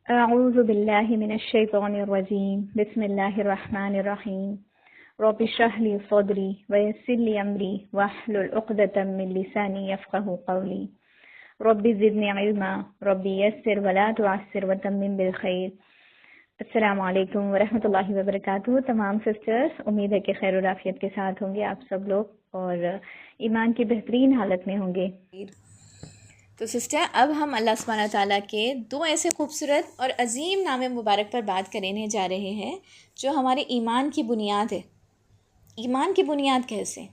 اعوذ باللہ من الشیطان الرجیم بسم اللہ الرحمن الرحیم رب اشرح لی صدری ویسر لی امری واحلل عقدۃ من لسانی یفقهوا قولی رب زدنی علما رب یسر ولا تعسر وتمم بالخیر۔ السلام علیکم ورحمۃ اللہ وبرکاتہ۔ تمام سسٹرز، امید ہے کہ خیر و عافیت کے ساتھ ہوں گے آپ سب لوگ اور ایمان کی بہترین حالت میں ہوں گے۔ تو سسٹر، اب ہم اللہ سبحانہ تعالیٰ کے دو ایسے خوبصورت اور عظیم نام مبارک پر بات کرنے جا رہے ہیں جو ہمارے ایمان کی بنیاد ہے۔ ایمان کی بنیاد کیسے؟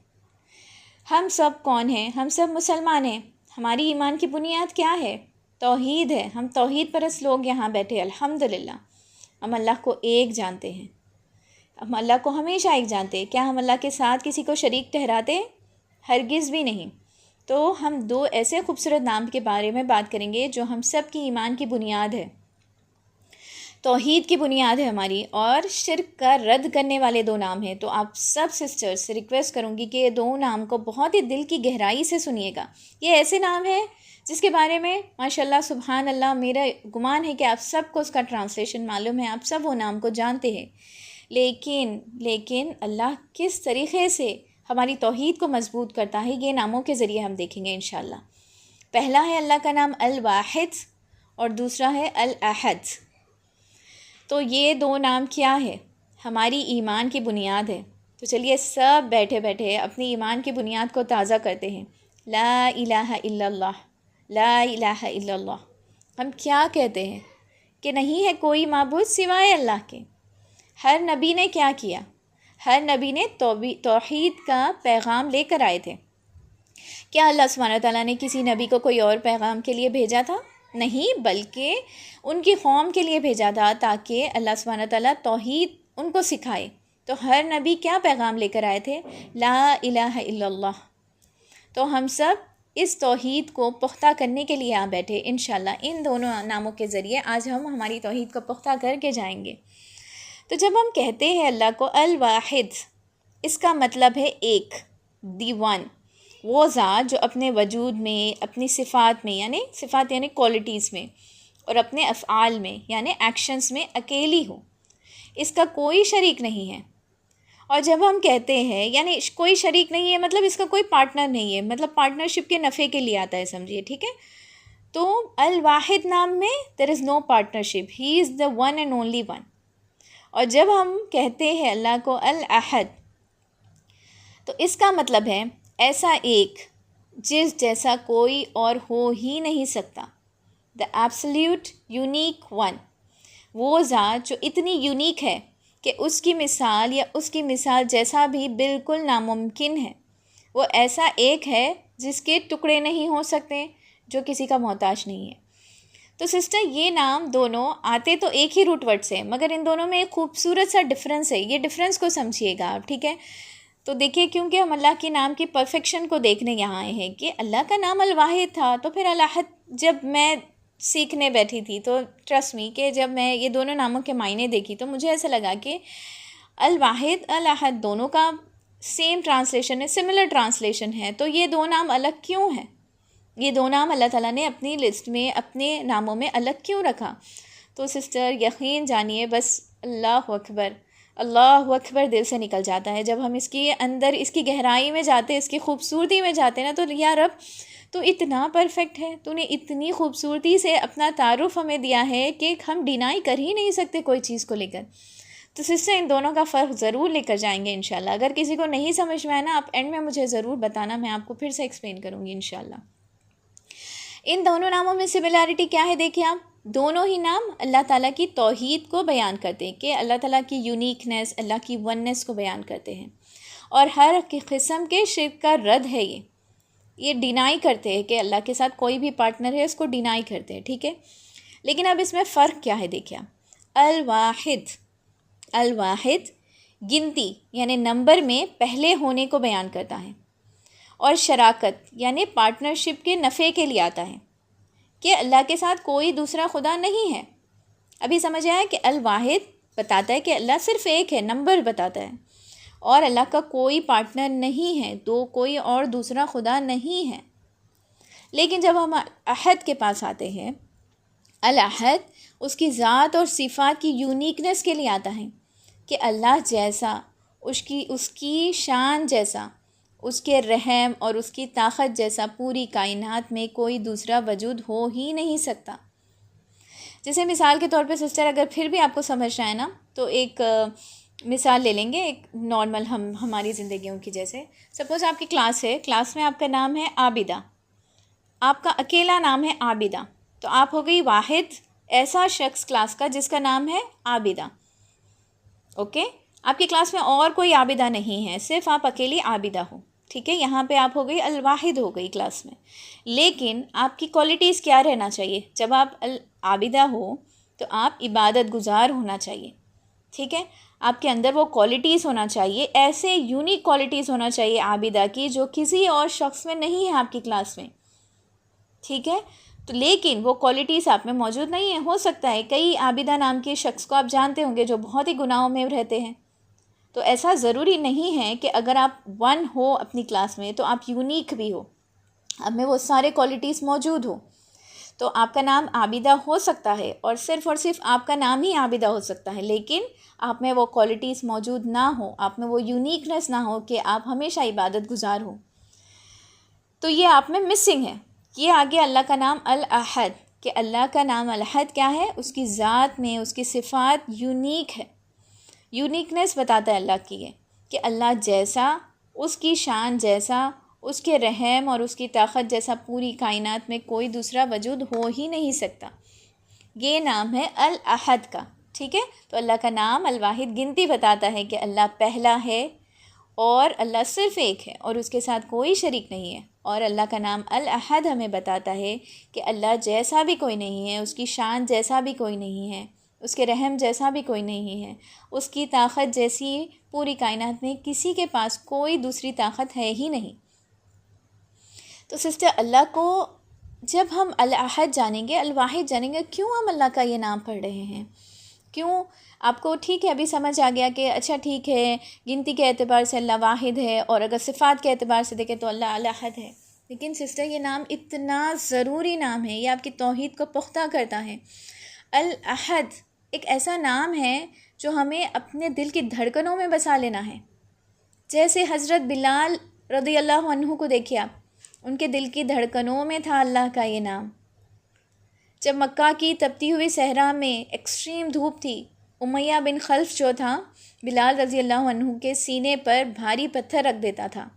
ہم سب کون ہیں؟ ہم سب مسلمان ہیں۔ ہماری ایمان کی بنیاد کیا ہے؟ توحید ہے۔ ہم توحید پرست لوگ یہاں بیٹھے الحمدللہ۔ ہم اللہ کو ایک جانتے ہیں، ہم اللہ کو ہمیشہ ایک جانتے ہیں۔ کیا ہم اللہ کے ساتھ کسی کو شریک ٹھہراتے ہیں؟ ہرگز بھی نہیں۔ تو ہم دو ایسے خوبصورت نام کے بارے میں بات کریں گے جو ہم سب کی ایمان کی بنیاد ہے، توحید کی بنیاد ہے ہماری، اور شرک کا رد کرنے والے دو نام ہیں۔ تو آپ سب سسٹرز سے ریکویسٹ کروں گی کہ یہ دو نام کو بہت ہی دل کی گہرائی سے سنیے گا۔ یہ ایسے نام ہیں جس کے بارے میں ماشاءاللہ سبحان اللہ میرا گمان ہے کہ آپ سب کو اس کا ٹرانسلیشن معلوم ہے، آپ سب وہ نام کو جانتے ہیں، لیکن اللہ کس طریقے سے ہماری توحید کو مضبوط کرتا ہے یہ ناموں کے ذریعے ہم دیکھیں گے انشاءاللہ۔ پہلا ہے اللہ کا نام الواحد اور دوسرا ہے الاحد۔ تو یہ دو نام کیا ہے؟ ہماری ایمان کی بنیاد ہے۔ تو چلیے سب بیٹھے بیٹھے اپنی ایمان کی بنیاد کو تازہ کرتے ہیں۔ لا الہ الا اللہ، لا الہ الا اللہ۔ ہم کیا کہتے ہیں؟ کہ نہیں ہے کوئی معبود سوائے اللہ کے۔ ہر نبی نے کیا کیا؟ ہر نبی نے توحید کا پیغام لے کر آئے تھے۔ کیا اللہ سبحانہ تعالیٰ نے کسی نبی کو کوئی اور پیغام کے لیے بھیجا تھا؟ نہیں، بلکہ ان کی قوم کے لیے بھیجا تھا تاکہ اللہ سبحانہ تعالیٰ توحید ان کو سکھائے۔ تو ہر نبی کیا پیغام لے کر آئے تھے؟ لا الہ الا اللہ۔ تو ہم سب اس توحید کو پختہ کرنے کے لیے آ بیٹھے انشاءاللہ۔ ان دونوں ناموں کے ذریعے آج ہم ہماری توحید کو پختہ کر کے جائیں گے۔ تو جب ہم کہتے ہیں اللہ کو الواحد، اس کا مطلب ہے ایک، دی ون، وہ ذات جو اپنے وجود میں، اپنی صفات میں یعنی کوالٹیز میں، اور اپنے افعال میں یعنی ایکشنز میں اکیلی ہو، اس کا کوئی شریک نہیں ہے۔ اور جب ہم کہتے ہیں یعنی کوئی شریک نہیں ہے مطلب اس کا کوئی پارٹنر نہیں ہے، مطلب پارٹنرشپ کے نفع کے لیے آتا ہے، سمجھیے، ٹھیک ہے؟ تو الواحد نام میں there is no partnership، he is the one and only one۔ اور جب ہم کہتے ہیں اللہ کو الاحد، تو اس کا مطلب ہے ایسا ایک جس جیسا کوئی اور ہو ہی نہیں سکتا، the absolute unique one، وہ ذات جو اتنی یونیک ہے کہ اس کی مثال یا اس کی مثال جیسا بھی بالکل ناممکن ہے۔ وہ ایسا ایک ہے جس کے ٹکڑے نہیں ہو سکتے، جو کسی کا محتاج نہیں ہے۔ تو سسٹر، یہ نام دونوں آتے تو ایک ہی روٹ ورڈ سے، مگر ان دونوں میں ایک خوبصورت سا ڈفرینس ہے۔ یہ ڈفرینس کو سمجھیے گا آپ، ٹھیک ہے؟ تو دیکھیے، کیونکہ ہم اللہ کے نام کی پرفیکشن کو دیکھنے یہاں آئے ہیں کہ اللہ کا نام الواحد تھا، تو پھر الاحد جب میں سیکھنے بیٹھی تھی تو ٹرسٹ می کہ جب میں یہ دونوں ناموں کے معنی دیکھی تو مجھے ایسا لگا کہ الواحد الاحد دونوں کا سیم ٹرانسلیشن ہے، سملر ٹرانسلیشن ہے، تو یہ دو نام الگ کیوں ہیں؟ یہ دو نام اللہ تعالیٰ نے اپنی لسٹ میں اپنے ناموں میں الگ کیوں رکھا؟ تو سسٹر یقین جانیے، بس اللہ اکبر دل سے نکل جاتا ہے جب ہم اس کی اندر، اس کی گہرائی میں جاتے ہیں، اس کی خوبصورتی میں جاتے ہیں نا، تو یا رب تو اتنا پرفیکٹ ہے، تو نے اتنی خوبصورتی سے اپنا تعارف ہمیں دیا ہے کہ ہم ڈینائی کر ہی نہیں سکتے کوئی چیز کو لے کر۔ تو سسٹر ان دونوں کا فرق ضرور لے کر جائیں گے انشاءاللہ۔ اگر کسی کو نہیں سمجھ میں آئے نا، آپ اینڈ میں مجھے ضرور بتانا، میں آپ کو پھر سے ایکسپلین کروں گی انشاءاللہ۔ ان دونوں ناموں میں سملیرٹی کیا ہے؟ دیکھیں آپ، دونوں ہی نام اللہ تعالیٰ کی توحید کو بیان کرتے ہیں کہ اللہ تعالیٰ کی یونیکنیس، اللہ کی وننس کو بیان کرتے ہیں، اور ہر قسم کے شرک کا رد ہے۔ یہ ڈینائی کرتے ہیں کہ اللہ کے ساتھ کوئی بھی پارٹنر ہے، اس کو ڈینائی کرتے ہیں، ٹھیک ہے؟ لیکن اب اس میں فرق کیا ہے؟ دیکھیں الواحد گنتی یعنی نمبر میں پہلے ہونے کو بیان کرتا ہے، اور شراکت یعنی پارٹنرشپ کے نفع کے لیے آتا ہے کہ اللہ کے ساتھ کوئی دوسرا خدا نہیں ہے۔ ابھی سمجھ آیا کہ الواحد بتاتا ہے کہ اللہ صرف ایک ہے، نمبر بتاتا ہے، اور اللہ کا کوئی پارٹنر نہیں ہے، کوئی اور دوسرا خدا نہیں ہے۔ لیکن جب ہم احد کے پاس آتے ہیں الاحد اس کی ذات اور صفات کی یونیکنس کے لیے آتا ہے کہ اللہ جیسا، اس کی شان جیسا، اس کے رحم اور اس کی طاقت جیسا پوری کائنات میں کوئی دوسرا وجود ہو ہی نہیں سکتا۔ جیسے مثال کے طور پہ سسٹر، اگر پھر بھی آپ کو سمجھنا ہے نا، تو ایک مثال لے لیں گے، ایک نارمل ہماری زندگیوں کی۔ جیسے سپوز آپ کی کلاس ہے، کلاس میں آپ کا نام ہے عابدہ، آپ کا اکیلا نام ہے عابدہ، تو آپ ہو گئی واحد ایسا شخص کلاس کا جس کا نام ہے عابدہ، اوکے؟ آپ کی کلاس میں اور کوئی عابدہ نہیں ہے، صرف آپ اکیلی عابدہ ہو، ٹھیک ہے؟ یہاں پہ آپ ہو گئی الواحد ہو گئی کلاس میں۔ لیکن آپ کی کوالٹیز کیا رہنا چاہیے؟ جب آپ عابدہ ہو تو آپ عبادت گزار ہونا چاہیے، ٹھیک ہے؟ آپ کے اندر وہ کوالٹیز ہونا چاہیے، ایسے یونیک کوالٹیز ہونا چاہیے عابدہ کی جو کسی اور شخص میں نہیں ہے آپ کی کلاس میں، ٹھیک ہے؟ تو لیکن وہ کوالٹیز آپ میں موجود نہیں ہیں۔ ہو سکتا ہے کئی عابدہ نام کے شخص کو آپ جانتے ہوں گے جو بہت ہی گناہوں میں رہتے ہیں، تو ایسا ضروری نہیں ہے کہ اگر آپ ون ہو اپنی کلاس میں تو آپ یونیک بھی ہو، آپ میں وہ سارے کوالٹیز موجود ہو۔ تو آپ کا نام عابدہ ہو سکتا ہے اور صرف آپ کا نام ہی عابدہ ہو سکتا ہے، لیکن آپ میں وہ کوالٹیز موجود نہ ہو، آپ میں وہ یونیکنس نہ ہو کہ آپ ہمیشہ عبادت گزار ہو، تو یہ آپ میں مسنگ ہے۔ یہ آگے اللہ کا نام الاحد، کہ اللہ کا نام الاحد کیا ہے؟ اس کی ذات میں اس کی صفات یونیک ہے، یونیکنس بتاتا ہے اللہ کی، یہ کہ اللہ جیسا، اس کی شان جیسا، اس کے رحم اور اس کی طاقت جیسا پوری کائنات میں کوئی دوسرا وجود ہو ہی نہیں سکتا۔ یہ نام ہے الاحد کا، ٹھیک ہے؟ تو اللہ کا نام الواحد گنتی بتاتا ہے کہ اللہ پہلا ہے اور اللہ صرف ایک ہے اور اس کے ساتھ کوئی شریک نہیں ہے، اور اللہ کا نام الاحد ہمیں بتاتا ہے کہ اللہ جیسا بھی کوئی نہیں ہے، اس کی شان جیسا بھی کوئی نہیں ہے، اس کے رحم جیسا بھی کوئی نہیں ہے، اس کی طاقت جیسی پوری کائنات میں کسی کے پاس کوئی دوسری طاقت ہے ہی نہیں۔ تو سسٹر، اللہ کو جب ہم الاحد جانیں گے، الواحد جانیں گے، کیوں ہم اللہ کا یہ نام پڑھ رہے ہیں؟ کیوں؟ آپ کو ٹھیک ہے ابھی سمجھ آ گیا کہ اچھا ٹھیک ہے، گنتی کے اعتبار سے اللہ واحد ہے، اور اگر صفات کے اعتبار سے دیکھیں تو اللہ الاحد ہے، لیکن سسٹر یہ نام اتنا ضروری نام ہے، یہ آپ کی توحید کو پختہ کرتا ہے۔ الاحد ایک ایسا نام ہے جو ہمیں اپنے دل کی دھڑکنوں میں بسا لینا ہے۔ جیسے حضرت بلال رضی اللہ عنہ کو دیکھیے آپ، ان کے دل کی دھڑکنوں میں تھا اللہ کا یہ نام۔ جب مکہ کی تپتی ہوئی صحرا میں ایکسٹریم دھوپ تھی، امیہ بن خلف جو تھا بلال رضی اللہ عنہ کے سینے پر بھاری پتھر رکھ دیتا تھا،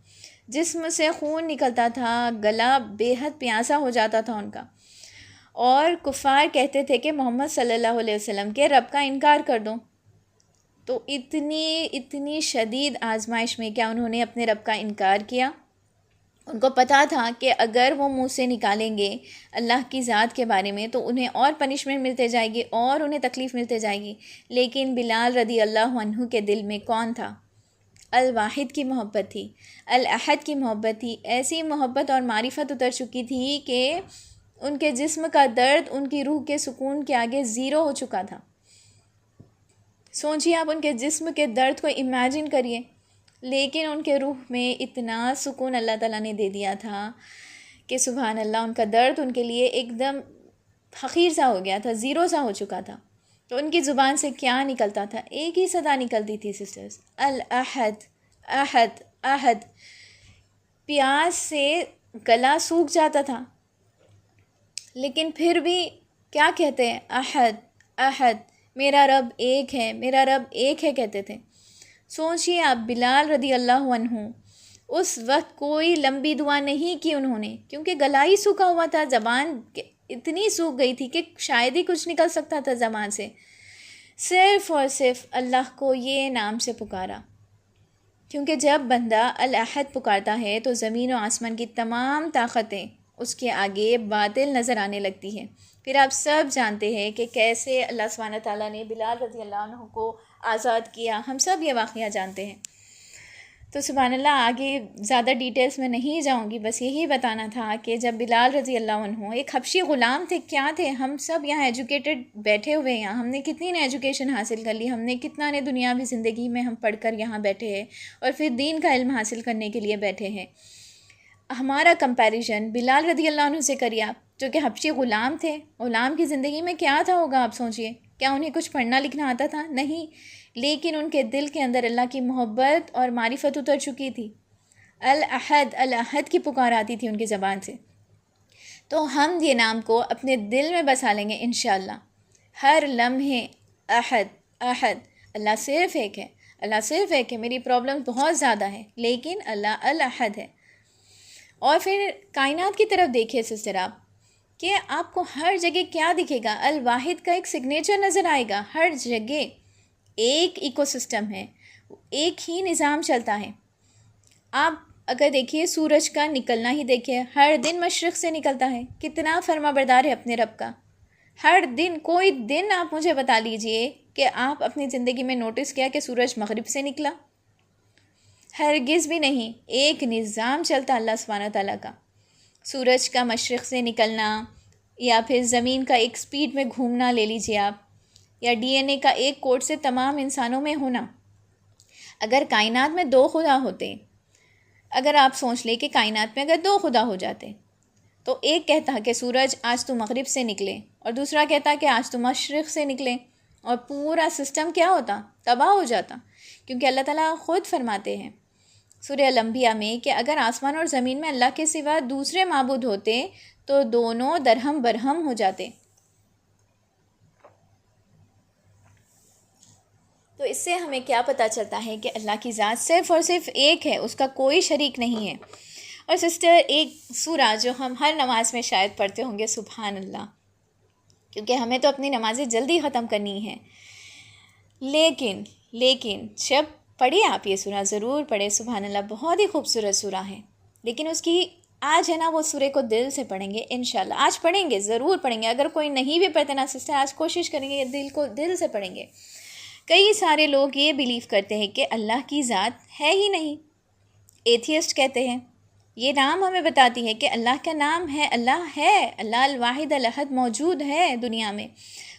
جسم سے خون نکلتا تھا، گلا بے حد پیاسا ہو جاتا تھا ان کا، اور کفار کہتے تھے کہ محمد صلی اللہ علیہ وسلم کے رب کا انکار کر دو۔ تو اتنی شدید آزمائش میں کیا انہوں نے اپنے رب کا انکار کیا؟ ان کو پتہ تھا کہ اگر وہ منہ سے نکالیں گے اللہ کی ذات کے بارے میں تو انہیں اور پنشمنٹ ملتے جائے گی اور انہیں تکلیف ملتے جائے گی، لیکن بلال رضی اللہ عنہ کے دل میں کون تھا؟ الواحد کی محبت تھی، الاحد کی محبت تھی۔ ایسی محبت اور معرفت اتر چکی تھی کہ ان کے جسم کا درد ان کی روح کے سکون کے آگے زیرو ہو چکا تھا۔ سوچیے آپ ان کے جسم کے درد کو امیجن کریے، لیکن ان کے روح میں اتنا سکون اللہ تعالیٰ نے دے دیا تھا کہ سبحان اللہ، ان کا درد ان کے لیے ایک دم حقیر سا ہو گیا تھا، زیرو سا ہو چکا تھا۔ تو ان کی زبان سے کیا نکلتا تھا؟ ایک ہی صدا نکلتی تھی سسٹرز، الاحد، احد، احد۔ پیاس سے گلا سوکھ جاتا تھا، لیکن پھر بھی کیا کہتے ہیں؟ احد، احد، میرا رب ایک ہے، میرا رب ایک ہے کہتے تھے۔ سوچیے آپ، بلال رضی اللہ عنہ اس وقت کوئی لمبی دعا نہیں کی انہوں نے، کیونکہ گلا ہی سوکھا ہوا تھا، زبان اتنی سوکھ گئی تھی کہ شاید ہی کچھ نکل سکتا تھا زبان سے۔ صرف اور صرف اللہ کو یہ نام سے پکارا، کیونکہ جب بندہ الاحد پکارتا ہے تو زمین و آسمان کی تمام طاقتیں اس کے آگے باطل نظر آنے لگتی ہیں۔ پھر آپ سب جانتے ہیں کہ کیسے اللہ سبحانہ تعالیٰ نے بلال رضی اللہ عنہ کو آزاد کیا، ہم سب یہ واقعہ جانتے ہیں۔ تو سبحان اللہ، آگے زیادہ ڈیٹیلز میں نہیں جاؤں گی، بس یہی بتانا تھا کہ جب بلال رضی اللہ عنہ ایک حبشی غلام تھے، کیا تھے؟ ہم سب یہاں ایجوکیٹڈ بیٹھے ہوئے ہیں، ہم نے کتنی نے ایجوکیشن حاصل کر لی، ہم نے کتنا نے دنیاوی زندگی میں ہم پڑھ کر یہاں بیٹھے ہیں اور پھر دین کا علم حاصل کرنے کے لیے بیٹھے ہیں۔ ہمارا کمپیریزن بلال رضی اللہ عنہ سے کریے آپ، جو کہ حبشی غلام تھے. غلام کی زندگی میں کیا تھا ہوگا آپ سوچئے. کیا انہیں کچھ پڑھنا لکھنا آتا تھا؟ نہیں، لیکن ان کے دل کے اندر اللہ کی محبت اور معرفت اتر چکی تھی. الاحد الاحد کی پکار آتی تھی ان کی زبان سے. تو ہم یہ نام کو اپنے دل میں بسا لیں گے انشاءاللہ. ہر لمحے احد احد، اللہ صرف ایک ہے، اللہ صرف ایک ہے. میری پرابلم بہت زیادہ ہے لیکن اللہ الاحد ہے. اور پھر کائنات کی طرف دیکھیے سسٹر آپ، کہ آپ کو ہر جگہ کیا دکھے گا؟ الواحد کا ایک سگنیچر نظر آئے گا. ہر جگہ ایک ایکو سسٹم ہے، ایک ہی نظام چلتا ہے. آپ اگر دیکھیے سورج کا نکلنا ہی دیکھیے، ہر دن مشرق سے نکلتا ہے. کتنا فرما بردار ہے اپنے رب کا. ہر دن، کوئی دن آپ مجھے بتا لیجئے کہ آپ اپنی زندگی میں نوٹس کیا کہ سورج مغرب سے نکلا. ہرگز بھی نہیں. ایک نظام چلتا اللہ سبحانہ و تعالیٰ کا. سورج کا مشرق سے نکلنا، یا پھر زمین کا ایک سپیڈ میں گھومنا لے لیجئے آپ، یا ڈی این اے کا ایک کوڈ سے تمام انسانوں میں ہونا. اگر کائنات میں 2 خدا ہوتے، اگر آپ سوچ لیں کہ کائنات میں اگر 2 خدا ہو جاتے، تو ایک کہتا کہ سورج آج تو مغرب سے نکلے، اور دوسرا کہتا کہ آج تو مشرق سے نکلے، اور پورا سسٹم کیا ہوتا؟ تباہ ہو جاتا. کیونکہ اللہ تعالیٰ خود فرماتے ہیں سورہ الانبیاء میں کہ اگر آسمان اور زمین میں اللہ کے سوا دوسرے معبود ہوتے تو دونوں درہم برہم ہو جاتے. تو اس سے ہمیں کیا پتہ چلتا ہے کہ اللہ کی ذات صرف اور صرف ایک ہے، اس کا کوئی شریک نہیں ہے. اور سسٹر، ایک سورہ جو ہم ہر نماز میں شاید پڑھتے ہوں گے، سبحان اللہ، کیونکہ ہمیں تو اپنی نمازیں جلدی ختم کرنی ہے. لیکن جب پڑھیں آپ یہ سورہ، ضرور پڑھیں. سبحان اللہ، بہت ہی خوبصورت سورہ ہے. لیکن اس کی آج ہے نا، وہ سورہ کو دل سے پڑھیں گے انشاءاللہ. آج پڑھیں گے، ضرور پڑھیں گے. اگر کوئی نہیں بھی پڑھتے نا سسٹر، آج کوشش کریں گے دل کو دل سے پڑھیں گے. کئی سارے لوگ یہ بیلیو کرتے ہیں کہ اللہ کی ذات ہے ہی نہیں. ایتھیسٹ کہتے ہیں. یہ نام ہمیں بتاتی ہے کہ اللہ کا نام ہے، اللہ ہے، اللہ الواحد الاحد موجود ہے دنیا میں.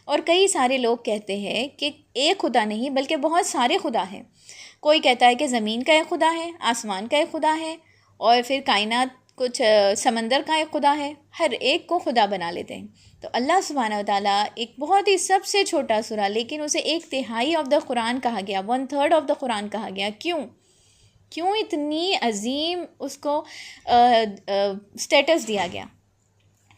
اور کئی سارے لوگ کہتے ہیں کہ ایک خدا نہیں بلکہ بہت سارے خدا ہیں. کوئی کہتا ہے کہ زمین کا ایک خدا ہے، آسمان کا ایک خدا ہے، اور پھر کائنات کچھ سمندر کا ایک خدا ہے. ہر ایک کو خدا بنا لیتے ہیں. تو اللہ سبحانہ و تعالیٰ ایک بہت ہی سب سے چھوٹا سورہ، لیکن اسے 1/3 آف دا قرآن کہا گیا، 1/3 آف دا قرآن کہا گیا. کیوں اتنی عظیم اس کو سٹیٹس دیا گیا؟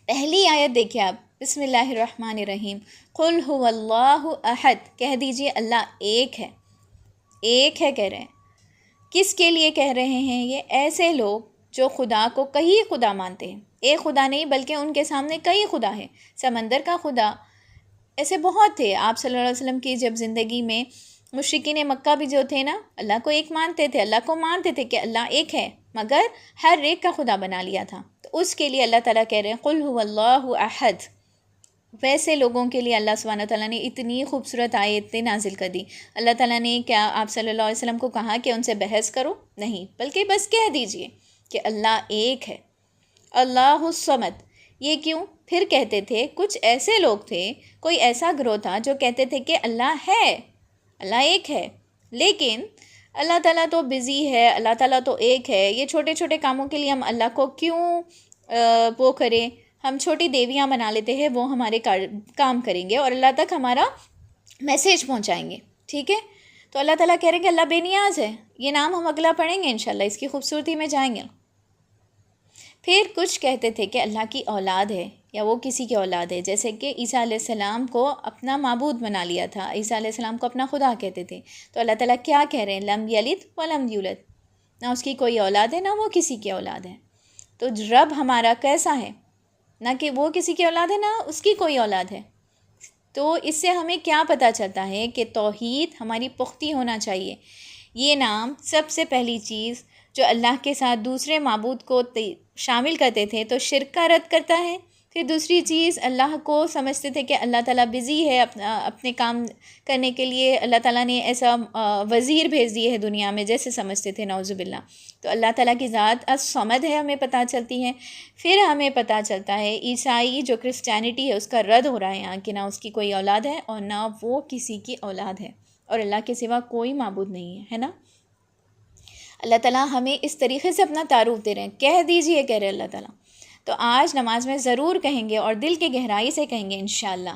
پہلی آیت دیکھیں آپ، بسم اللہ الرحمن الرحیم. قل هو اللہ احد، کہہ دیجئے اللہ ایک ہے. ایک ہے کہہ رہے ہیں. کس کے لیے کہہ رہے ہیں؟ یہ ایسے لوگ جو خدا کو کئی خدا مانتے ہیں. ایک خدا نہیں بلکہ ان کے سامنے کئی خدا ہیں. سمندر کا خدا، ایسے بہت تھے. آپ صلی اللہ علیہ وسلم کی جب زندگی میں مشرکین مکہ بھی جو تھے نا، اللہ کو ایک مانتے تھے، اللہ کو مانتے تھے کہ اللہ ایک ہے، مگر ہر ایک کا خدا بنا لیا تھا. تو اس کے لیے اللہ تعالیٰ کہہ رہے ہیں قل هو اللہ احد. ویسے لوگوں کے لیے اللہ سبحانہ تعالیٰ نے اتنی خوبصورت آیتیں نازل کر دی. اللہ تعالیٰ نے کیا آپ صلی اللہ علیہ وسلم کو کہا کہ ان سے بحث کرو؟ نہیں، بلکہ بس کہہ دیجئے کہ اللہ ایک ہے. اللہ الصمد. یہ کیوں؟ پھر کہتے تھے کچھ ایسے لوگ تھے، کوئی ایسا گروہ تھا جو کہتے تھے کہ اللہ ہے، اللہ ایک ہے، لیکن اللہ تعالیٰ تو بزی ہے، اللہ تعالیٰ تو ایک ہے. یہ چھوٹے چھوٹے کاموں کے لیے ہم اللہ کو کیوں وہ کریں؟ ہم چھوٹی دیویاں بنا لیتے ہیں، وہ ہمارے کام کریں گے اور اللہ تک ہمارا میسیج پہنچائیں گے. ٹھیک ہے؟ تو اللہ تعالیٰ کہہ رہے ہیں کہ اللہ بے نیاز ہے. یہ نام ہم اگلا پڑھیں گے انشاءاللہ، اس کی خوبصورتی میں جائیں گے. پھر کچھ کہتے تھے کہ اللہ کی اولاد ہے یا وہ کسی کی اولاد ہے، جیسے کہ عیسیٰ علیہ السلام کو اپنا معبود بنا لیا تھا، عیسیٰ علیہ السلام کو اپنا خدا کہتے تھے. تو اللہ تعالیٰ کیا کہہ رہے ہیں؟ لم یلد ولم یولد. نہ اس کی کوئی اولاد ہے، نہ وہ کسی کی اولاد ہے. تو رب ہمارا کیسا ہے؟ نہ کہ وہ کسی کی اولاد ہے، نہ اس کی کوئی اولاد ہے. تو اس سے ہمیں کیا پتہ چلتا ہے کہ توحید ہماری پختی ہونا چاہیے. یہ نام سب سے پہلی چیز جو اللہ کے ساتھ دوسرے معبود کو شامل کرتے تھے تو شرک کا رد کرتا ہے. پھر دوسری چیز، اللہ کو سمجھتے تھے کہ اللہ تعالیٰ بزی ہے اپنے کام کرنے کے لیے، اللہ تعالیٰ نے ایسا وزیر بھیج دیے ہے دنیا میں جیسے سمجھتے تھے، نعوذ باللہ. تو اللہ تعالیٰ کی ذات الصمد ہے ہمیں پتہ چلتی ہے. پھر ہمیں پتہ چلتا ہے عیسائی جو کرسچینٹی ہے اس کا رد ہو رہا ہے یہاں کہ نہ اس کی کوئی اولاد ہے اور نہ وہ کسی کی اولاد ہے، اور اللہ کے سوا کوئی معبود نہیں ہے، ہے نا. اللہ تعالیٰ ہمیں اس طریقے سے اپنا تعارف دے رہے ہیں، کہہ دیجئے کہہ رہے اللہ تعالیٰ. تو آج نماز میں ضرور کہیں گے اور دل کی گہرائی سے کہیں گے انشاءاللہ.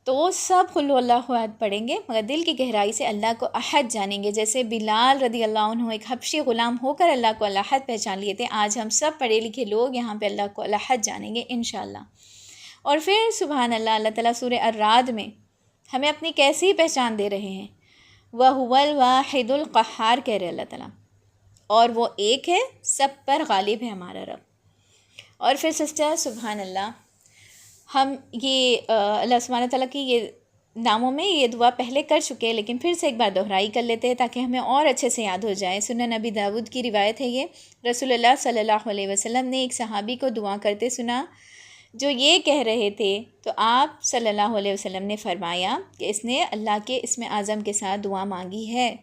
تو سب قل هو اللہ احد پڑھیں گے مگر دل کی گہرائی سے اللہ کو احد جانیں گے. جیسے بلال رضی اللہ عنہ ایک حبشی غلام ہو کر اللہ کو الاحد پہچان لیے تھے، آج ہم سب پڑھے لکھے لوگ یہاں پہ اللہ کو الاحد جانیں گے انشاءاللہ. اور پھر سبحان اللہ، اللہ تعالیٰ سورہ الرعد میں ہمیں اپنی کیسی پہچان دے رہے ہیں. وَهُوَ الْوَاحِدُ الْقَهَّارُ کہہ رہے اللہ تعالیٰ، اور وہ ایک ہے، سب پر غالب ہے ہمارا رب. اور پھر سسٹر سبحان اللہ، ہم یہ اللہ سبحانہ تعالیٰ کی یہ ناموں میں یہ دعا پہلے کر چکے ہیں، لیکن پھر سے ایک بار دہرائی کر لیتے ہیں تاکہ ہمیں اور اچھے سے یاد ہو جائے. سنن نبی داود کی روایت ہے یہ، رسول اللہ صلی اللہ علیہ وسلم نے ایک صحابی کو دعا کرتے سنا جو یہ کہہ رہے تھے، تو آپ صلی اللہ علیہ وسلم نے فرمایا کہ اس نے اللہ کے اسم اعظم کے ساتھ دعا مانگی ہے.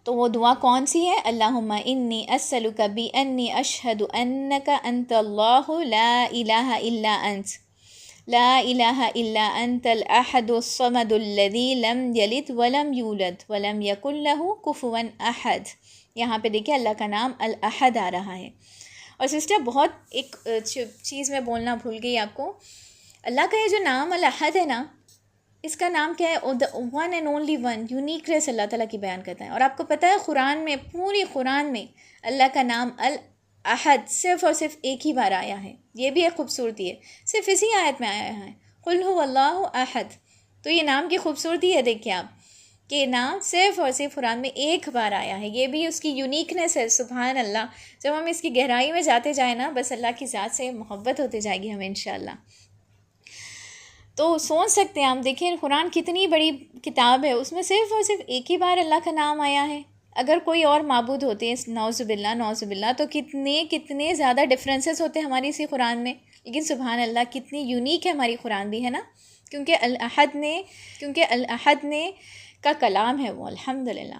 تو وہ دعا کون سی ہے؟ اللہم انی اسألک بانی اشہد انک انت اللہ لا الہ الا انت لا الہ الا انت الاحد الصمد الذی لم یلد ولم یولد ولم یکن لہ کفوا احد. یہاں پہ دیکھیں اللہ کا نام الاحد آ رہا ہے. اور سسٹر بہت ایک چیز میں بولنا بھول گئی آپ کو، اللہ کا یہ جو نام الاحد ہے نا، اس کا نام کیا ہے؟ One and only one, uniqueness Allah تعالیٰ کی بیان کرتا ہے. اور آپ کو پتہ ہے قرآن میں، پوری قرآن میں اللہ کا نام الاحد صرف اور صرف ایک ہی بار آیا ہے. یہ بھی ایک خوبصورتی ہے، صرف اسی آیت میں آیا ہے، قل هو اللہ احد. تو یہ نام کی خوبصورتی ہے، دیکھیں آپ کہ نام صرف اور صرف قرآن میں ایک بار آیا ہے. یہ بھی اس کی یونیکنیس ہے. سبحان اللہ، جب ہم اس کی گہرائی میں جاتے جائیں نا، بس اللہ کی ذات سے محبت ہوتے جائے گی ہمیں انشاءاللہ. تو سوچ سکتے ہیں آپ، دیکھیں قرآن کتنی بڑی کتاب ہے، اس میں صرف اور صرف ایک ہی بار اللہ کا نام آیا ہے. اگر کوئی اور معبود ہوتے ہیں، نعوذ باللہ، تو کتنے زیادہ ڈفرینسز ہوتے ہیں ہماری اسی قرآن میں. لیکن سبحان اللہ کتنی یونیک ہے ہماری قرآن بھی، ہے نا، کیونکہ الاحد نے کا کلام ہے وہ، الحمدللہ.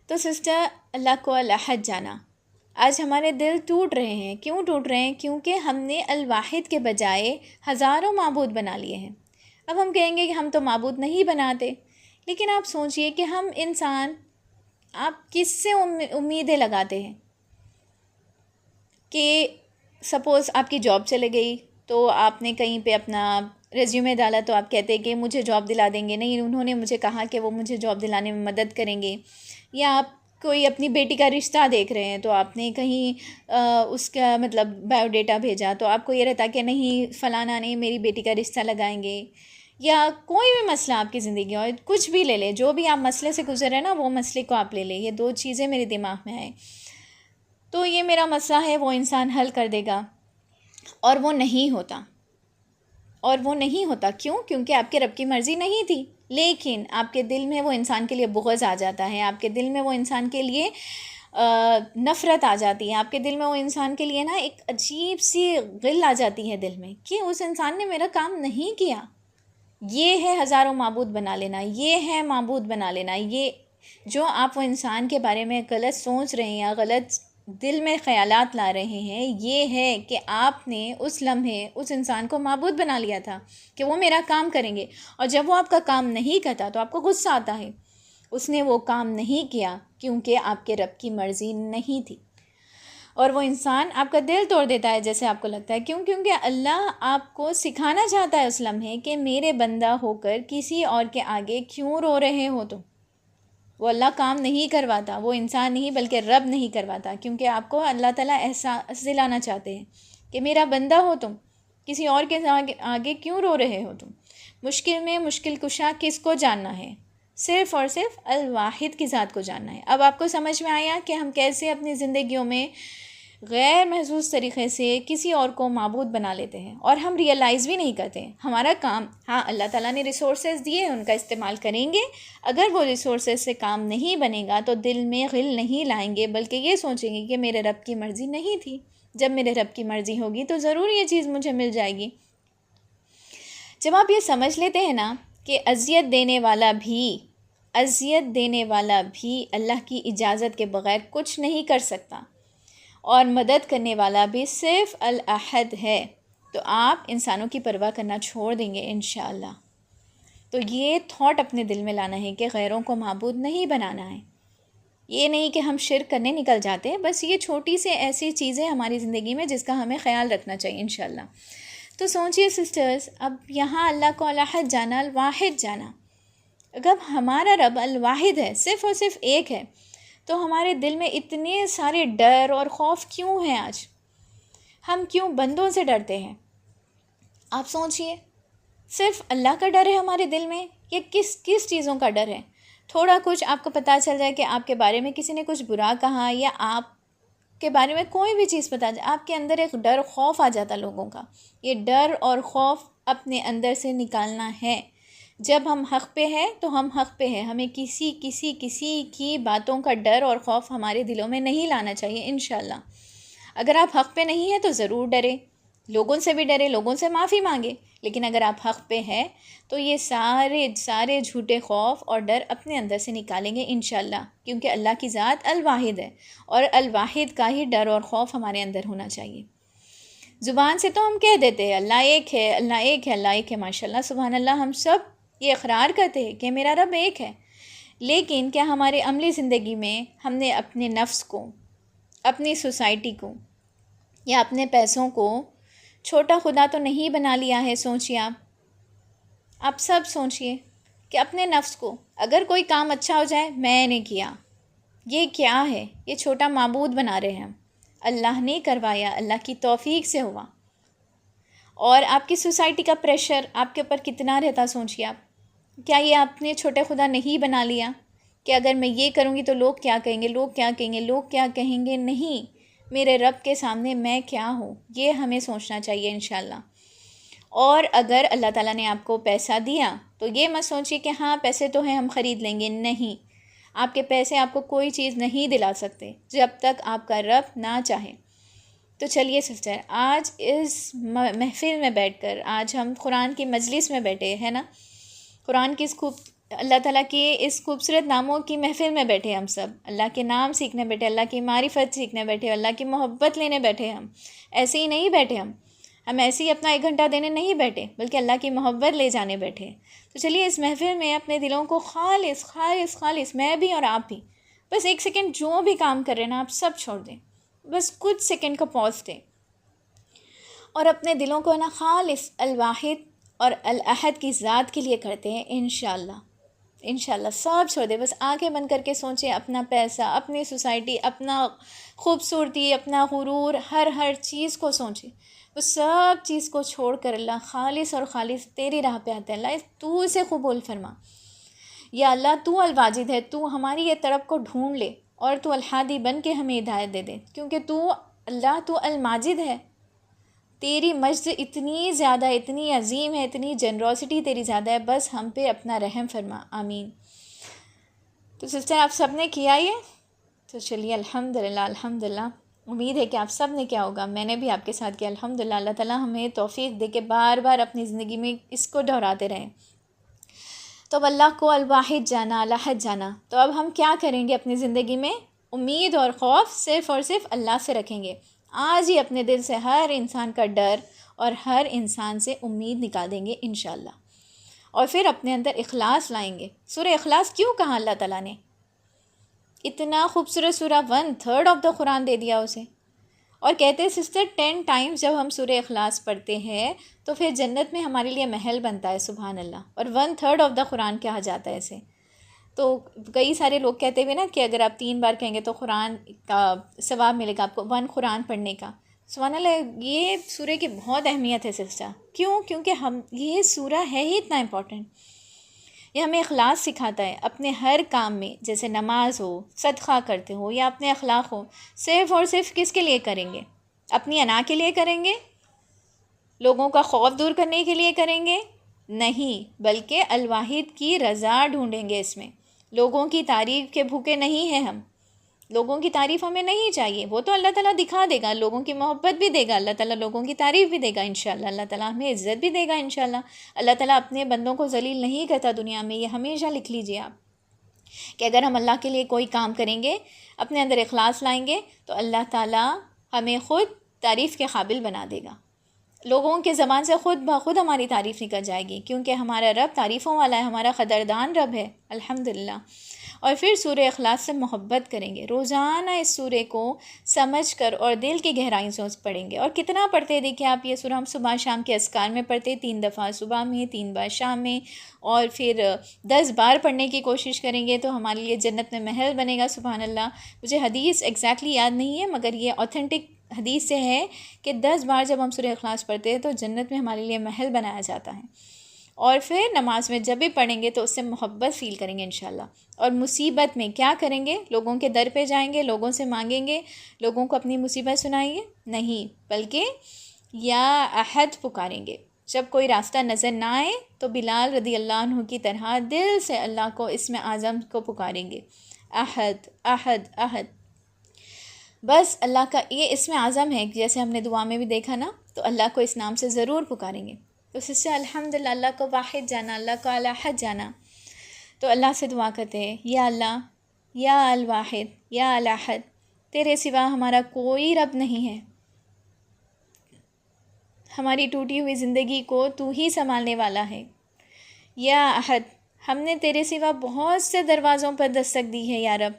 تو سسٹر اللہ کو الاحد جانا، آج ہمارے دل ٹوٹ رہے ہیں. کیوں ٹوٹ رہے ہیں؟ کیونکہ ہم نے الواحد کے بجائے ہزاروں معبود بنا لیے ہیں. اب ہم کہیں گے کہ ہم تو معبود نہیں بناتے، لیکن آپ سوچئے کہ ہم انسان، آپ کس سے امیدیں لگاتے ہیں کہ سپوز آپ کی جاب چلے گئی تو آپ نے کہیں پہ اپنا ریزیومے ڈالا، تو آپ کہتے ہیں کہ مجھے جاب دلا دیں گے. نہیں، انہوں نے مجھے کہا کہ وہ مجھے جاب دلانے میں مدد کریں گے. یا آپ کوئی اپنی بیٹی کا رشتہ دیکھ رہے ہیں، تو آپ نے کہیں اس کا مطلب بایو ڈیٹا بھیجا، تو آپ کو یہ رہتا کہ نہیں فلانا نہیں میری بیٹی کا رشتہ لگائیں گے. یا کوئی بھی مسئلہ آپ کی زندگی اور کچھ بھی لے لیں، جو بھی آپ مسئلے سے گزر رہے ہیں نا، وہ مسئلے کو آپ لے لیں. یہ دو چیزیں میرے دماغ میں آئیں، تو یہ میرا مسئلہ ہے، وہ انسان حل کر دے گا، اور وہ نہیں ہوتا. کیوں؟ کیونکہ آپ کے رب کی مرضی نہیں تھی. لیکن آپ کے دل میں وہ انسان کے لیے بغض آ جاتا ہے، آپ کے دل میں وہ انسان کے لیے نفرت آ جاتی ہے، آپ کے دل میں وہ انسان کے لیے نا ایک عجیب سی غل آ جاتی ہے دل میں کہ اس انسان نے میرا کام نہیں کیا. یہ ہے ہزاروں معبود بنا لینا، یہ ہے معبود بنا لینا. یہ جو آپ وہ انسان کے بارے میں غلط سوچ رہے ہیں یا غلط دل میں خیالات لا رہے ہیں، یہ ہے کہ آپ نے اس لمحے اس انسان کو معبود بنا لیا تھا کہ وہ میرا کام کریں گے. اور جب وہ آپ کا کام نہیں کرتا تو آپ کو غصہ آتا ہے، اس نے وہ کام نہیں کیا کیونکہ آپ کے رب کی مرضی نہیں تھی. اور وہ انسان آپ کا دل توڑ دیتا ہے جیسے آپ کو لگتا ہے. کیوں؟ کیونکہ اللہ آپ کو سکھانا چاہتا ہے اس لمحے کہ میرے بندہ ہو کر کسی اور کے آگے کیوں رو رہے ہو. تو وہ اللہ کام نہیں کرواتا، وہ انسان نہیں بلکہ رب نہیں کرواتا، کیونکہ آپ کو اللہ تعالیٰ احساس دلانا چاہتے ہیں کہ میرا بندہ ہو تم، کسی اور کے آگے کیوں رو رہے ہو تم. مشکل میں مشکل کشا کس کو جاننا ہے؟ صرف اور صرف الواحد کی ذات کو جاننا ہے. اب آپ کو سمجھ میں آیا کہ ہم کیسے اپنی زندگیوں میں غیر محسوس طریقے سے کسی اور کو معبود بنا لیتے ہیں اور ہم ریئلائز بھی نہیں کرتے. ہمارا کام، ہاں اللہ تعالیٰ نے ریسورسز دیے، ان کا استعمال کریں گے. اگر وہ ریسورسز سے کام نہیں بنے گا تو دل میں غل نہیں لائیں گے، بلکہ یہ سوچیں گے کہ میرے رب کی مرضی نہیں تھی. جب میرے رب کی مرضی ہوگی تو ضرور یہ چیز مجھے مل جائے گی. جب آپ یہ سمجھ لیتے ہیں نا کہ اذیت دینے والا بھی اللہ کی اجازت کے بغیر کچھ نہیں کر سکتا، اور مدد کرنے والا بھی صرف الاحد ہے، تو آپ انسانوں کی پرواہ کرنا چھوڑ دیں گے انشاءاللہ. تو یہ تھاٹ اپنے دل میں لانا ہے کہ غیروں کو معبود نہیں بنانا ہے. یہ نہیں کہ ہم شرک کرنے نکل جاتے ہیں، بس یہ چھوٹی سی ایسی چیزیں ہماری زندگی میں جس کا ہمیں خیال رکھنا چاہیے انشاءاللہ۔ تو سوچئے سسٹرز، اب یہاں اللہ کو الاحد جانا، الواحد جانا، اگر ہمارا رب الواحد ہے، صرف اور صرف ایک ہے، تو ہمارے دل میں اتنے سارے ڈر اور خوف کیوں ہیں؟ آج ہم کیوں بندوں سے ڈرتے ہیں؟ آپ سوچئے، صرف اللہ کا ڈر ہے ہمارے دل میں، یا کس چیزوں کا ڈر ہے؟ تھوڑا کچھ آپ کو پتہ چل جائے کہ آپ کے بارے میں کسی نے کچھ برا کہا، یا آپ کے بارے میں کوئی بھی چیز پتہ جائے، آپ کے اندر ایک ڈر خوف آ جاتا لوگوں کا۔ یہ ڈر اور خوف اپنے اندر سے نکالنا ہے۔ جب ہم حق پہ ہیں تو ہم حق پہ ہیں، ہمیں کسی کی باتوں کا ڈر اور خوف ہمارے دلوں میں نہیں لانا چاہیے انشاءاللہ۔ اگر آپ حق پہ نہیں ہیں تو ضرور ڈریں، لوگوں سے بھی ڈریں، لوگوں سے معافی مانگیں، لیکن اگر آپ حق پہ ہیں تو یہ سارے جھوٹے خوف اور ڈر اپنے اندر سے نکالیں گے انشاءاللہ، کیونکہ اللہ کی ذات الواحد ہے، اور الواحد کا ہی ڈر اور خوف ہمارے اندر ہونا چاہیے۔ زبان سے تو ہم کہہ دیتے ہیں اللہ ایک ہے، اللہ ایک ہے، اللہ ایک ہے، ماشاءاللہ سبحان اللہ، ہم سب یہ اقرار کرتے ہیں کہ میرا رب ایک ہے، لیکن کیا ہمارے عملی زندگی میں ہم نے اپنے نفس کو، اپنی سوسائٹی کو، یا اپنے پیسوں کو چھوٹا خدا تو نہیں بنا لیا ہے؟ سوچئے، آپ سب سوچئے کہ اپنے نفس کو، اگر کوئی کام اچھا ہو جائے، میں نے کیا، یہ کیا ہے؟ یہ چھوٹا معبود بنا رہے ہیں ہم، اللہ نے کروایا، اللہ کی توفیق سے ہوا۔ اور آپ کی سوسائٹی کا پریشر آپ کے اوپر کتنا رہتا، سوچئے آپ، کیا یہ آپ نے چھوٹے خدا نہیں بنا لیا کہ اگر میں یہ کروں گی تو لوگ کیا کہیں گے، لوگ کیا کہیں گے، لوگ کیا کہیں گے؟ نہیں، میرے رب کے سامنے میں کیا ہوں، یہ ہمیں سوچنا چاہیے انشاءاللہ۔ اور اگر اللہ تعالیٰ نے آپ کو پیسہ دیا تو یہ مت سوچیے کہ ہاں پیسے تو ہیں ہم خرید لیں گے، نہیں، آپ کے پیسے آپ کو کوئی چیز نہیں دلا سکتے جب تک آپ کا رب نہ چاہے۔ تو چلیے سسٹر، آج اس محفل میں بیٹھ کر، آج ہم قرآن کی مجلس میں بیٹھے ہیں نا، قرآن کی اللہ تعالیٰ کی اس خوبصورت ناموں کی محفل میں بیٹھے ہم سب، اللہ کے نام سیکھنے بیٹھے، اللہ کی معرفت سیکھنے بیٹھے، اللہ کی محبت لینے بیٹھے، ہم ایسے ہی نہیں بیٹھے، ہم ایسے ہی اپنا 1 گھنٹہ دینے نہیں بیٹھے، بلکہ اللہ کی محبت لے جانے بیٹھے۔ تو چلیے اس محفل میں اپنے دلوں کو خالص خالص خالص، میں بھی اور آپ بھی، بس 1 سیکنڈ جو بھی کام کر رہے ہیں نا آپ سب چھوڑ دیں، بس کچھ سیکنڈ کا پاز دیں، اور اپنے دلوں کو نا خالص الواحد اور الاحد کی ذات کے لیے کرتے ہیں انشاءاللہ۔ انشاءاللہ سب چھوڑ دیں، بس آنکھیں بند کر کے سوچیں، اپنا پیسہ، اپنی سوسائٹی، اپنا خوبصورتی، اپنا غرور، ہر چیز کو سوچیں، وہ سب چیز کو چھوڑ کر اللہ خالص اور خالص تیری راہ پہ آتے ہیں، اللہ تو اسے قبول فرما، یا اللہ تو الواجد ہے، تو ہماری یہ طرف کو ڈھونڈ لے، اور تو الحادی بن کے ہمیں ہدایت دے دے، کیونکہ تو اللہ تو الماجد ہے، تیری مجد اتنی زیادہ، اتنی عظیم ہے، اتنی جنروسٹی تیری زیادہ ہے، بس ہم پہ اپنا رحم فرما، آمین۔ تو سسٹر آپ سب نے کیا یہ؟ تو چلیے الحمدللہ الحمدللہ، امید ہے کہ آپ سب نے کیا ہوگا، میں نے بھی آپ کے ساتھ کیا الحمدللہ۔ اللہ تعالیٰ ہمیں توفیق دے کے بار بار اپنی زندگی میں اس کو دہراتے رہیں۔ تو اب اللہ کو الواحد جانا، الاحد جانا، تو اب ہم کیا کریں گے اپنی زندگی میں؟ امید اور خوف صرف اور صرف اللہ سے رکھیں گے۔ آج ہی اپنے دل سے ہر انسان کا ڈر اور ہر انسان سے امید نکال دیں گے انشاءاللہ، اور پھر اپنے اندر اخلاص لائیں گے۔ سورہ اخلاص کیوں کہا اللہ تعالیٰ نے؟ اتنا خوبصورت سورہ، 1/3 آف دا قرآن دے دیا اسے، اور کہتے ہیں سسٹر 10 ٹائمز جب ہم سورہ اخلاص پڑھتے ہیں تو پھر جنت میں ہمارے لیے محل بنتا ہے، سبحان اللہ، اور 1/3 آف دا قرآن کہا جاتا ہے اسے۔ تو کئی سارے لوگ کہتے ہوئے نا کہ اگر آپ 3 بار کہیں گے تو قرآن کا ثواب ملے گا آپ کو، 1 قرآن پڑھنے کا، سبحان اللہ۔ یہ سورہ کی بہت اہمیت ہے سسٹر، کیوں؟ کیونکہ یہ سورہ ہے ہی اتنا امپورٹنٹ، یہ ہمیں اخلاص سکھاتا ہے اپنے ہر کام میں، جیسے نماز ہو، صدقہ کرتے ہو، یا اپنے اخلاق ہو، صرف اور صرف کس کے لیے کریں گے؟ اپنی انا کے لیے کریں گے؟ لوگوں کا خوف دور کرنے کے لیے کریں گے؟ نہیں، بلکہ الواحد کی رضا ڈھونڈیں گے اس میں۔ لوگوں کی تعریف کے بھوکے نہیں ہیں ہم، لوگوں کی تعریف ہمیں نہیں چاہیے، وہ تو اللہ تعالیٰ دکھا دے گا، لوگوں کی محبت بھی دے گا اللہ تعالیٰ، لوگوں کی تعریف بھی دے گا انشاءاللہ، اللہ تعالیٰ ہمیں عزت بھی دے گا انشاءاللہ۔ اللہ تعالیٰ اپنے بندوں کو ذلیل نہیں کرتا دنیا میں، یہ ہمیشہ لکھ لیجئے آپ، کہ اگر ہم اللہ کے لیے کوئی کام کریں گے، اپنے اندر اخلاص لائیں گے، تو اللہ تعالیٰ ہمیں خود تعریف کے قابل بنا دے گا، لوگوں کے زبان سے خود بخود ہماری تعریف نکل جائے گی، کیونکہ ہمارا رب تعریفوں والا ہے، ہمارا قدردان رب ہے الحمدللہ۔ اور پھر سورہ اخلاص سے محبت کریں گے. روزانہ اس سورے کو سمجھ کر اور دل کی گہرائیوں سے پڑھیں گے. اور کتنا پڑھتے ہیں دیکھیں آپ یہ سورہ، ہم صبح شام کے اذکار میں پڑھتے 3 دفعہ صبح میں 3 بار شام میں، اور پھر 10 بار پڑھنے کی کوشش کریں گے تو ہمارے لیے جنت میں محل بنے گا. سبحان اللہ. مجھے حدیث ایگزیکٹلی یاد نہیں ہے مگر یہ اوتھینٹک حدیث سے ہے کہ 10 بار جب ہم سورہ اخلاص پڑھتے ہیں تو جنت میں ہمارے لیے محل بنایا جاتا ہے. اور پھر نماز میں جب بھی پڑھیں گے تو اس سے محبت فیل کریں گے انشاءاللہ. اور مصیبت میں کیا کریں گے؟ لوگوں کے در پہ جائیں گے، لوگوں سے مانگیں گے، لوگوں کو اپنی مصیبت سنائیں گے؟ نہیں، بلکہ یا احد پکاریں گے. جب کوئی راستہ نظر نہ آئے تو بلال رضی اللہ عنہ کی طرح دل سے اللہ کو اسم اعظم کو پکاریں گے، احد احد احد. بس اللہ کا یہ اسم اعظم ہے، جیسے ہم نے دعا میں بھی دیکھا نا، تو اللہ کو اس نام سے ضرور پکاریں گے. تو اس سے الحمدللہ اللہ کو واحد جانا، اللہ کو الاحد جانا. تو اللہ سے دعا کرتے ہیں، یا اللہ، یا الواحد، یا الاحد، تیرے سوا ہمارا کوئی رب نہیں ہے. ہماری ٹوٹی ہوئی زندگی کو تو ہی سنبھالنے والا ہے. یا احد، ہم نے تیرے سوا بہت سے دروازوں پر دستک دی ہے یا رب.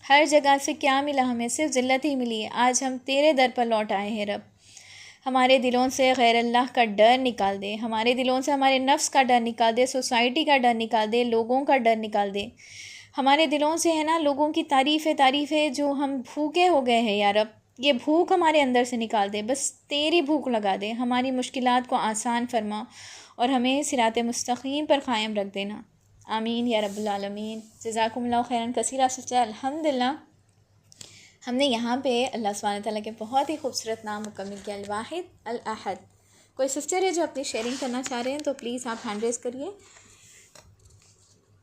ہر جگہ سے کیا ملا؟ ہمیں صرف ذلت ہی ملی ہے. آج ہم تیرے در پر لوٹ آئے ہیں رب. ہمارے دلوں سے غیر اللہ کا ڈر نکال دے، ہمارے دلوں سے ہمارے نفس کا ڈر نکال دے، سوسائٹی کا ڈر نکال دے، لوگوں کا ڈر نکال دے. ہمارے دلوں سے ہے نا لوگوں کی تعریفیں جو ہم بھوکے ہو گئے ہیں یا رب، یہ بھوک ہمارے اندر سے نکال دے. بس تیری بھوک لگا دے، ہماری مشکلات کو آسان فرما اور ہمیں صراط مستقیم پر قائم رکھ دینا. آمین یا رب العالمین. جزاکم اللہ خیراً کثیرا. سچا الحمدللہ ہم نے یہاں پہ اللہ سبحانہ تعالیٰ کے بہت ہی خوبصورت نام مکمل کیا، الواحد الاحد. کوئی سسٹر ہے جو اپنی شیئرنگ کرنا چاہ رہے ہیں تو پلیز آپ ہینڈ ریز کریے.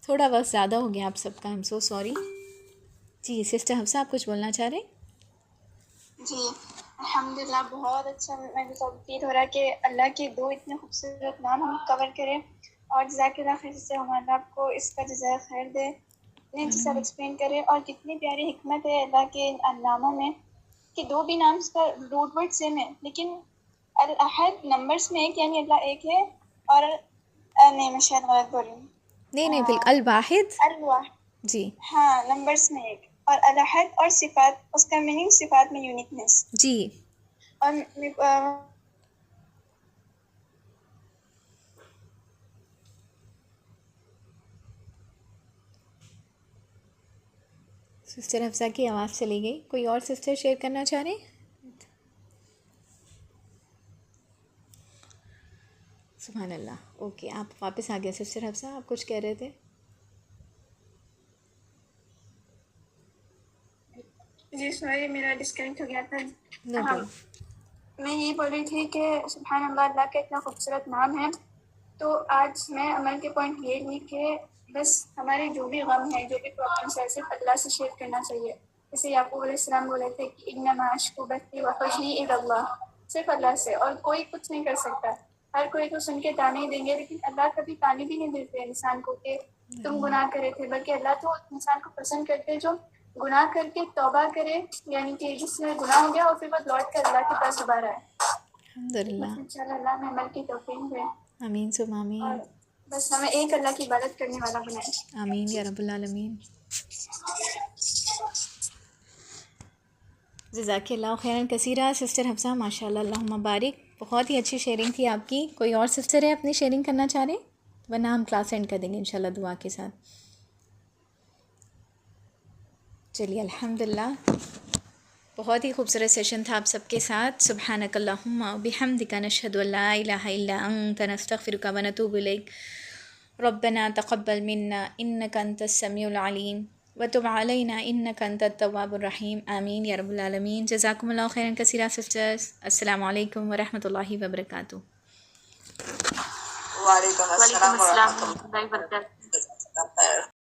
تھوڑا وقت زیادہ ہو گیا آپ سب کا، ہم سو سوری. جی سسٹر حفصہ آپ کچھ بولنا چاہ رہے ہیں؟ جی الحمدللہ بہت اچھا، مجھے تو فیل ہو رہا ہے کہ اللہ کے 2 اتنے خوبصورت نام ہم کور کریں. اور جزاک اللہ خیر سے ہمارا آپ کو اس کا جزائے خیر دے. اتنے اچھے سب ایکسپلین کرے اور کتنی پیاری حکمت ہے اللہ کے ناموں میں کہ 2 بھی نام کا روٹ ورڈ سیم ہے، لیکن الاحد نمبرز میں ایک، یعنی اللہ ایک ہے، اور نہیں میں شاید غلط بول رہی ہوں. نہیں بالکل الواحد. الواحد جی ہاں، نمبرز میں ایک، اور الاحد اور صفات، اس کا میننگ صفات میں یونیکنیس. جی اور سسٹر حفصہ کی آواز چلی گئی. کوئی اور سسٹر شیئر کرنا چاہ رہے ہیں؟ سبحان اللہ. اوکے آپ واپس آ گئے سسٹر حفصہ، آپ کچھ کہہ رہے تھے. جی سوری میرا ڈسکنیکٹ ہو گیا تھا. نو ہاں میں یہ بول رہی تھی کہ سبحان اللہ، اللہ کا اتنا خوبصورت نام ہے. تو آج میں عمل کے پوائنٹ یہ ہوئی کہ بس ہمارے جو بھی غم ہے، جو بھی پرابلمس ہے، صرف اللہ سے شیئر کرنا چاہیے. جیسے یعقوب علیہ السلام بولے تھے کہ انما اشکو بثی وحزنی الی اللہ، صرف اللہ سے، اور کوئی کچھ نہیں کر سکتا. ہر کوئی تو سن کے تانے ہی دیں گے، لیکن اللہ کبھی تانے بھی نہیں دیتے انسان کو کہ تم گناہ کرے تھے، بلکہ اللہ تو انسان کو پسند کرتے جو گناہ کر کے توبہ کرے، یعنی کہ جس میں گناہ ہو گیا اور پھر وہ لوٹ کر اللہ کے پاس دوبارہ آئے. الحمدللہ. بس انشاءاللہ اللہ میں عمل کی توفیق دے آمین ثم آمین. اور بس ہمیں ایک اللہ کی عبادت کرنے والا بنائے. آمین یا رب العالمین. جزاک اللہ خیراً کثیرہ سسٹر حفصہ. ماشاء اللہ اللہم بارک. بہت ہی اچھی شیئرنگ تھی آپ کی. کوئی اور سسٹر ہے اپنی شیئرنگ کرنا چاہ رہے ہیں؟ ورنہ ہم کلاس اینڈ کر دیں گے انشاءاللہ دعا کے ساتھ. چلیے الحمدللہ بہت ہی خوبصورت سیشن تھا آپ سب کے ساتھ. سبحانک اللہم بحمدک نشہد ان لا الہ الا انت نستغفرک ونتوب الیک. ربنا تقبل منا انک انت السمیع العلیم وتب علینا انک انت التواب الرحیم. آمین یا رب العالمین. جزاکم اللہ خیراً کثیرہ سسٹرز. السلام علیکم ورحمۃ اللہ وبرکاتہ. وعلیکم السلام ورحمۃ اللہ وبرکاتہ.